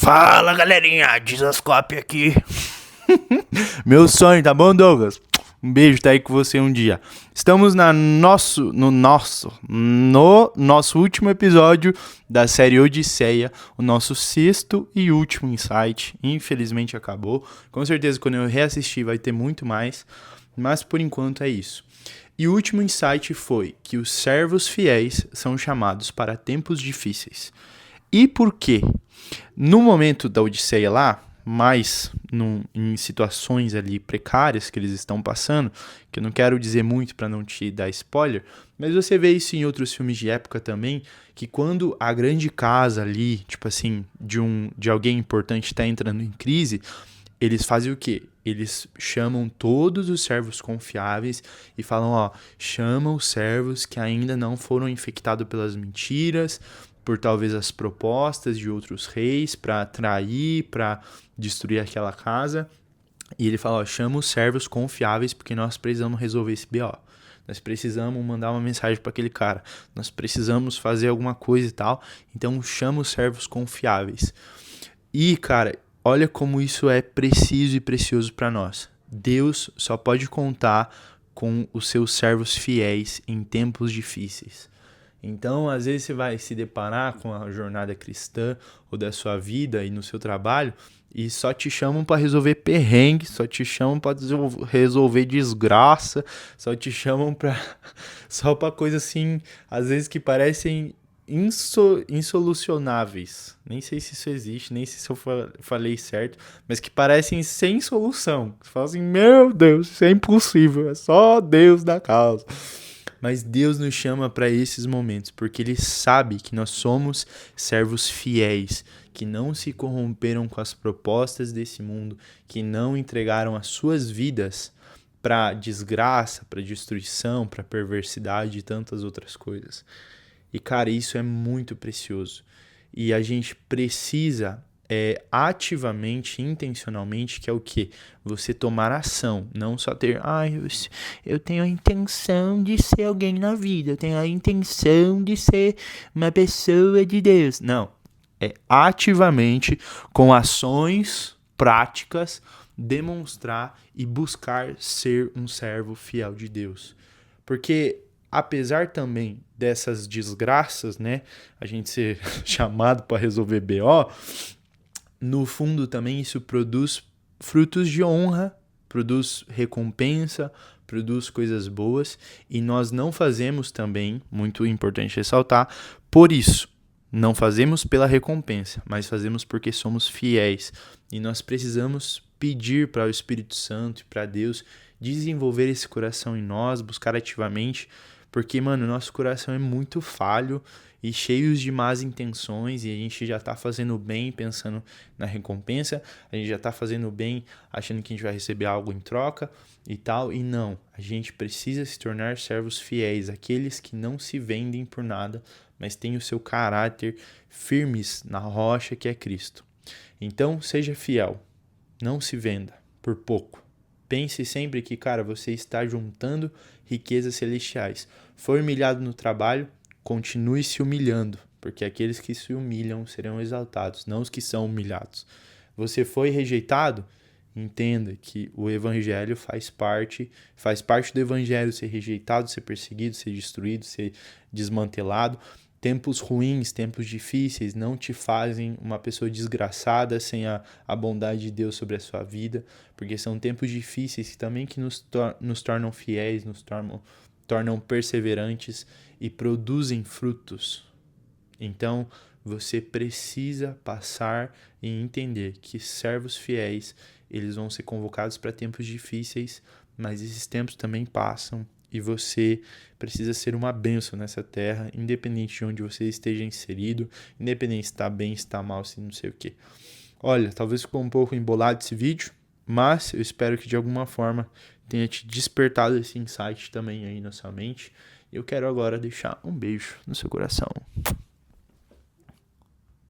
Fala, galerinha, Dizascope aqui. Meu sonho, tá bom, Douglas? Um beijo, tá aí com você um dia. Estamos no nosso último episódio da série Odisseia, o nosso sexto e último insight. Infelizmente acabou. Com certeza quando eu reassistir vai ter muito mais, mas por enquanto é isso. E o último insight foi que os servos fiéis são chamados para tempos difíceis. E por quê? No momento da Odisseia lá, mais em situações ali precárias que eles estão passando, que eu não quero dizer muito para não te dar spoiler, mas você vê isso em outros filmes de época também, que quando a grande casa ali, tipo assim, de alguém importante está entrando em crise, eles fazem o quê? Eles chamam todos os servos confiáveis e falam, ó, chama os servos que ainda não foram infectados pelas mentiras, por talvez as propostas de outros reis para atrair, para destruir aquela casa. E ele fala, ó, chama os servos confiáveis porque nós precisamos resolver esse BO. Nós precisamos mandar uma mensagem para aquele cara. Nós precisamos fazer alguma coisa e tal. Então chama os servos confiáveis. E, cara, olha como isso é preciso e precioso para nós. Deus só pode contar com os seus servos fiéis em tempos difíceis. Então, às vezes você vai se deparar com a jornada cristã ou da sua vida e no seu trabalho e só te chamam para resolver perrengue, só te chamam para resolver desgraça, só te chamam só para coisas assim, às vezes que parecem insolucionáveis. Nem sei se isso existe, nem sei se eu falei certo, mas que parecem sem solução. Você fala assim, meu Deus, isso é impossível, é só Deus da causa. Mas Deus nos chama para esses momentos, porque Ele sabe que nós somos servos fiéis, que não se corromperam com as propostas desse mundo, que não entregaram as suas vidas para desgraça, para destruição, para perversidade e tantas outras coisas. E, cara, isso é muito precioso. E a gente precisa ativamente, intencionalmente, que é o quê? Você tomar ação, não só ter, eu tenho a intenção de ser alguém na vida, eu tenho a intenção de ser uma pessoa de Deus. Não, é ativamente, com ações práticas, demonstrar e buscar ser um servo fiel de Deus. Porque apesar também dessas desgraças, né, a gente ser chamado para resolver BO, no fundo também isso produz frutos de honra, produz recompensa, produz coisas boas, e nós não fazemos também, muito importante ressaltar, por isso. Não fazemos pela recompensa, mas fazemos porque somos fiéis. E nós precisamos pedir para o Espírito Santo e para Deus desenvolver esse coração em nós, buscar ativamente, porque, mano, nosso coração é muito falho e cheio de más intenções, e a gente já tá fazendo bem pensando na recompensa, a gente já tá fazendo bem achando que a gente vai receber algo em troca e tal, e não, a gente precisa se tornar servos fiéis, aqueles que não se vendem por nada, mas têm o seu caráter firmes na rocha que é Cristo. Então, seja fiel, não se venda por pouco. Pense sempre que, cara, você está juntando riquezas celestiais. Foi humilhado no trabalho, continue se humilhando, porque aqueles que se humilham serão exaltados, não os que são humilhados. Você foi rejeitado? Entenda que o evangelho faz parte do evangelho ser rejeitado, ser perseguido, ser destruído, ser desmantelado. Tempos ruins, tempos difíceis não te fazem uma pessoa desgraçada sem a bondade de Deus sobre a sua vida, porque são tempos difíceis que também que nos tornam fiéis, nos tornam perseverantes e produzem frutos. Então, você precisa passar e entender que servos fiéis, eles vão ser convocados para tempos difíceis, mas esses tempos também passam. E você precisa ser uma bênção nessa terra, independente de onde você esteja inserido, independente se está bem, se está mal, se não sei o quê. Olha, talvez ficou um pouco embolado esse vídeo, mas eu espero que de alguma forma tenha te despertado esse insight também aí na sua mente. Eu quero agora deixar um beijo no seu coração.